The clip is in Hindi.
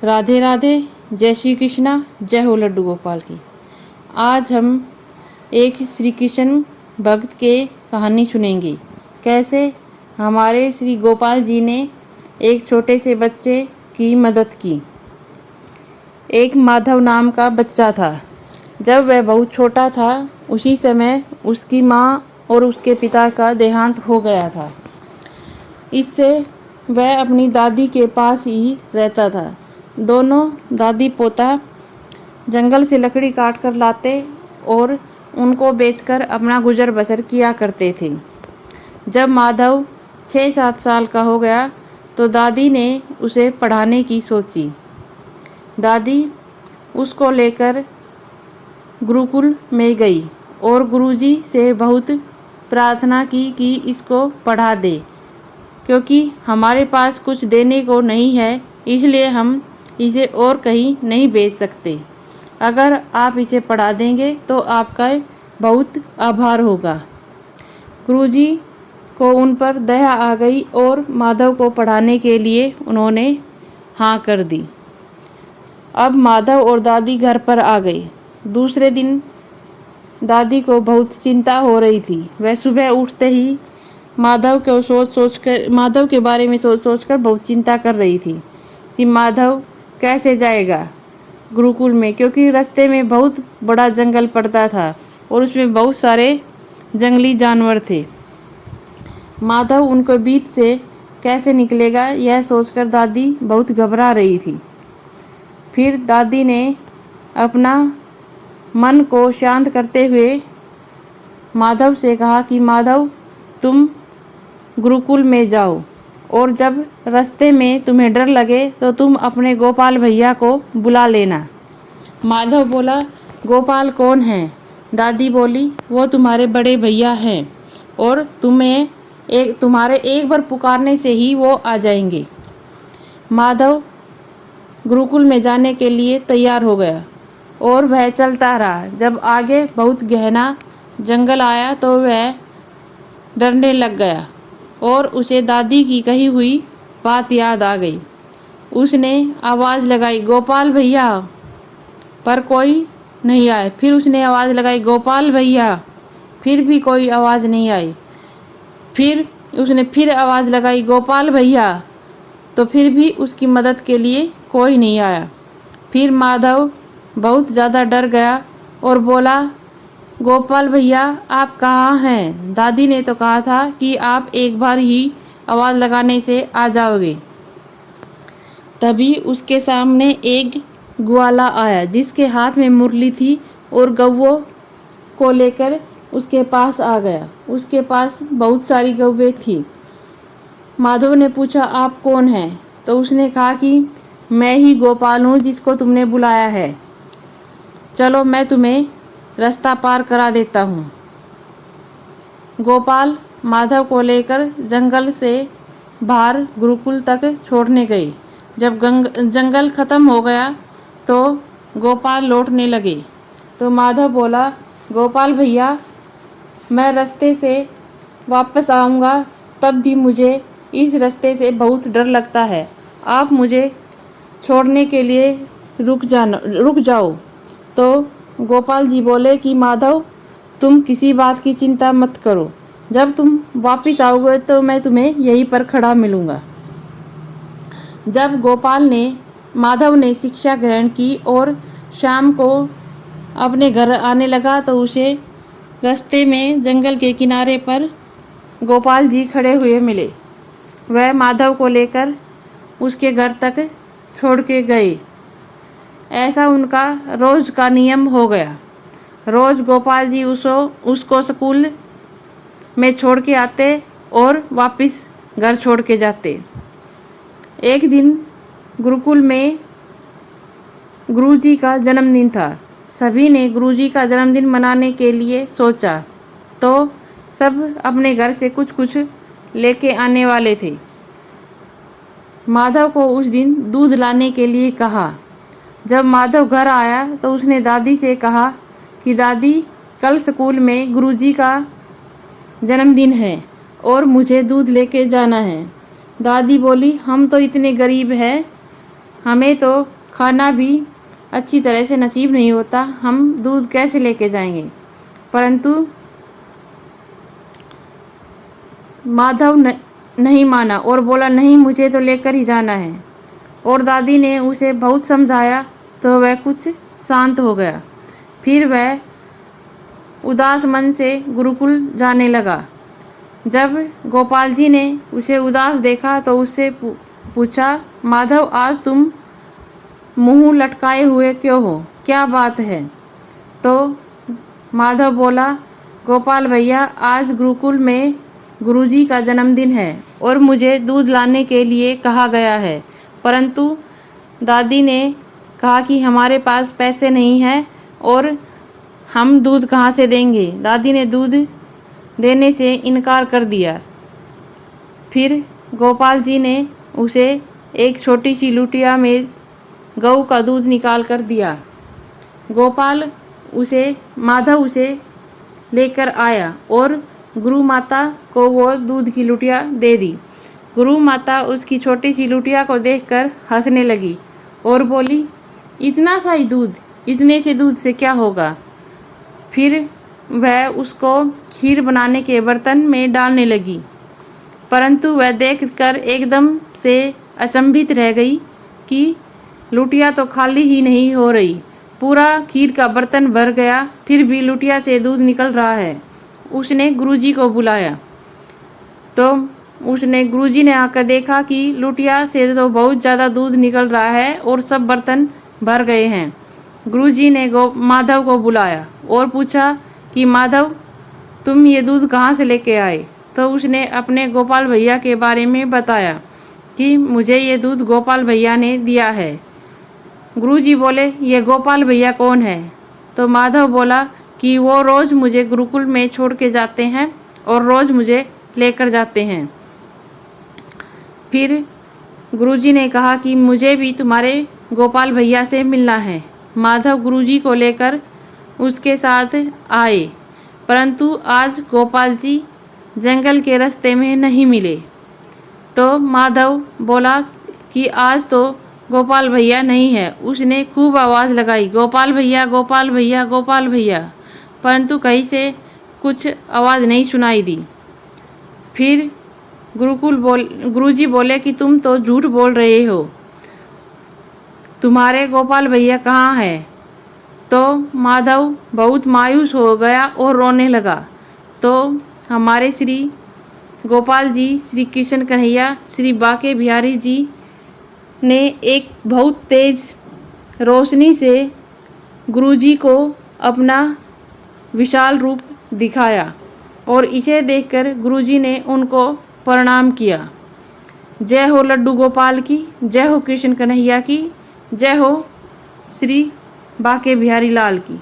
राधे राधे। जय श्री कृष्णा। जय हो लड्डू गोपाल की। आज हम एक श्री कृष्ण भक्त के कहानी सुनेंगे। कैसे हमारे श्री गोपाल जी ने एक छोटे से बच्चे की मदद की। एक माधव नाम का बच्चा था। जब वह बहुत छोटा था उसी समय उसकी माँ और उसके पिता का देहांत हो गया था। इससे वह अपनी दादी के पास ही रहता था। दोनों दादी पोता जंगल से लकड़ी काट कर लाते और उनको बेचकर अपना गुजर बसर किया करते थे। जब माधव 6-7 साल का हो गया तो दादी ने उसे पढ़ाने की सोची। दादी उसको लेकर गुरुकुल में गई और गुरुजी से बहुत प्रार्थना की कि इसको पढ़ा दे, क्योंकि हमारे पास कुछ देने को नहीं है, इसलिए हम इसे और कहीं नहीं भेज सकते। अगर आप इसे पढ़ा देंगे तो आपका बहुत आभार होगा। गुरुजी को उन पर दया आ गई और माधव को पढ़ाने के लिए उन्होंने हाँ कर दी। अब माधव और दादी घर पर आ गई। दूसरे दिन दादी को बहुत चिंता हो रही थी। वह सुबह उठते ही माधव के बारे में सोच कर बहुत चिंता कर रही थी कि माधव कैसे जाएगा गुरुकुल में, क्योंकि रास्ते में बहुत बड़ा जंगल पड़ता था और उसमें बहुत सारे जंगली जानवर थे। माधव उनको बीच से कैसे निकलेगा यह सोचकर दादी बहुत घबरा रही थी। फिर दादी ने अपना मन को शांत करते हुए माधव से कहा कि माधव, तुम गुरुकुल में जाओ और जब रास्ते में तुम्हें डर लगे तो तुम अपने गोपाल भैया को बुला लेना। माधव बोला, गोपाल कौन है? दादी बोली, वो तुम्हारे बड़े भैया हैं और तुम्हारे एक बार पुकारने से ही वो आ जाएंगे। माधव गुरुकुल में जाने के लिए तैयार हो गया और वह चलता रहा। जब आगे बहुत गहना जंगल आया तो वह डरने लग गया और उसे दादी की कही हुई बात याद आ गई। उसने आवाज़ लगाई, गोपाल भैया, पर कोई नहीं आया। फिर उसने आवाज़ लगाई, गोपाल भैया, फिर भी कोई आवाज़ नहीं आई। फिर उसने फिर आवाज़ लगाई, गोपाल भैया, तो फिर भी उसकी मदद के लिए कोई नहीं आया। फिर माधव बहुत ज़्यादा डर गया और बोला, गोपाल भैया, आप कहाँ हैं? दादी ने तो कहा था कि आप एक बार ही आवाज़ लगाने से आ जाओगे। तभी उसके सामने एक ग्वाला आया जिसके हाथ में मुरली थी और गौवों को लेकर उसके पास आ गया। उसके पास बहुत सारी गौवें थी। माधव ने पूछा, आप कौन हैं? तो उसने कहा कि मैं ही गोपाल हूँ जिसको तुमने बुलाया है। चलो मैं तुम्हें रास्ता पार करा देता हूँ। गोपाल माधव को लेकर जंगल से बाहर गुरुकुल तक छोड़ने गए। जब जंगल खत्म हो गया तो गोपाल लौटने लगे तो माधव बोला, गोपाल भैया, मैं रास्ते से वापस आऊँगा, तब भी मुझे इस रास्ते से बहुत डर लगता है। आप मुझे छोड़ने के लिए रुक जाओ। तो गोपाल जी बोले कि माधव, तुम किसी बात की चिंता मत करो। जब तुम वापस आओगे तो मैं तुम्हें यहीं पर खड़ा मिलूँगा। जब माधव ने शिक्षा ग्रहण की और शाम को अपने घर आने लगा तो उसे रास्ते में जंगल के किनारे पर गोपाल जी खड़े हुए मिले। वह माधव को लेकर उसके घर तक छोड़ के गए। ऐसा उनका रोज़ का नियम हो गया। रोज़ गोपाल जी उसको स्कूल में छोड़ के आते और वापस घर छोड़ के जाते। एक दिन गुरुकुल में गुरुजी का जन्मदिन था। सभी ने गुरुजी का जन्मदिन मनाने के लिए सोचा तो सब अपने घर से कुछ कुछ लेके आने वाले थे। माधव को उस दिन दूध लाने के लिए कहा। जब माधव घर आया तो उसने दादी से कहा कि दादी, कल स्कूल में गुरुजी का जन्मदिन है और मुझे दूध लेके जाना है। दादी बोली, हम तो इतने गरीब हैं हमें तो खाना भी अच्छी तरह से नसीब नहीं होता, हम दूध कैसे लेके जाएंगे। परंतु माधव नहीं माना और बोला, नहीं, मुझे तो लेकर ही जाना है। और दादी ने उसे बहुत समझाया तो वह कुछ शांत हो गया। फिर वह उदास मन से गुरुकुल जाने लगा। जब गोपाल जी ने उसे उदास देखा तो उससे पूछा, माधव, आज तुम मुंह लटकाए हुए क्यों हो, क्या बात है। तो माधव बोला, गोपाल भैया, आज गुरुकुल में गुरुजी का जन्मदिन है और मुझे दूध लाने के लिए कहा गया है, परंतु दादी ने कहा कि हमारे पास पैसे नहीं हैं और हम दूध कहाँ से देंगे। दादी ने दूध देने से इनकार कर दिया। फिर गोपाल जी ने उसे एक छोटी सी लुटिया में गऊ का दूध निकाल कर दिया। माधव उसे लेकर आया और गुरु माता को वो दूध की लुटिया दे दी। गुरु माता उसकी छोटी सी लुटिया को देखकर हंसने लगी और बोली, इतना सा ही दूध, इतने से दूध से क्या होगा। फिर वह उसको खीर बनाने के बर्तन में डालने लगी, परंतु वह देखकर एकदम से अचंभित रह गई कि लुटिया तो खाली ही नहीं हो रही, पूरा खीर का बर्तन भर गया, फिर भी लुटिया से दूध निकल रहा है। उसने गुरुजी को बुलाया तो गुरुजी ने आकर देखा कि लुटिया से तो बहुत ज़्यादा दूध निकल रहा है और सब बर्तन भर गए हैं। गुरुजी ने माधव को बुलाया और पूछा कि माधव, तुम ये दूध कहाँ से लेके आए। तो उसने अपने गोपाल भैया के बारे में बताया कि मुझे ये दूध गोपाल भैया ने दिया है। गुरुजी बोले, ये गोपाल भैया कौन है। तो माधव बोला कि वो रोज़ मुझे गुरुकुल में छोड़ के जाते हैं और रोज़ मुझे लेकर जाते हैं। फिर गुरुजी ने कहा कि मुझे भी तुम्हारे गोपाल भैया से मिलना है। माधव गुरुजी को लेकर उसके साथ आए, परंतु आज गोपाल जी जंगल के रास्ते में नहीं मिले। तो माधव बोला कि आज तो गोपाल भैया नहीं है। उसने खूब आवाज़ लगाई, गोपाल भैया, गोपाल भैया, गोपाल भैया, परंतु कहीं से कुछ आवाज़ नहीं सुनाई दी। फिर गुरुजी बोले कि तुम तो झूठ बोल रहे हो, तुम्हारे गोपाल भैया कहाँ हैं। तो माधव बहुत मायूस हो गया और रोने लगा। तो हमारे श्री गोपाल जी, श्री कृष्ण कन्हैया, श्री बाके बिहारी जी ने एक बहुत तेज रोशनी से गुरुजी को अपना विशाल रूप दिखाया और इसे देखकर गुरुजी ने उनको प्रणाम किया। जय हो लड्डू गोपाल की, जय हो कृष्ण कन्हैया की, जय हो श्री बाके बिहारी लाल की।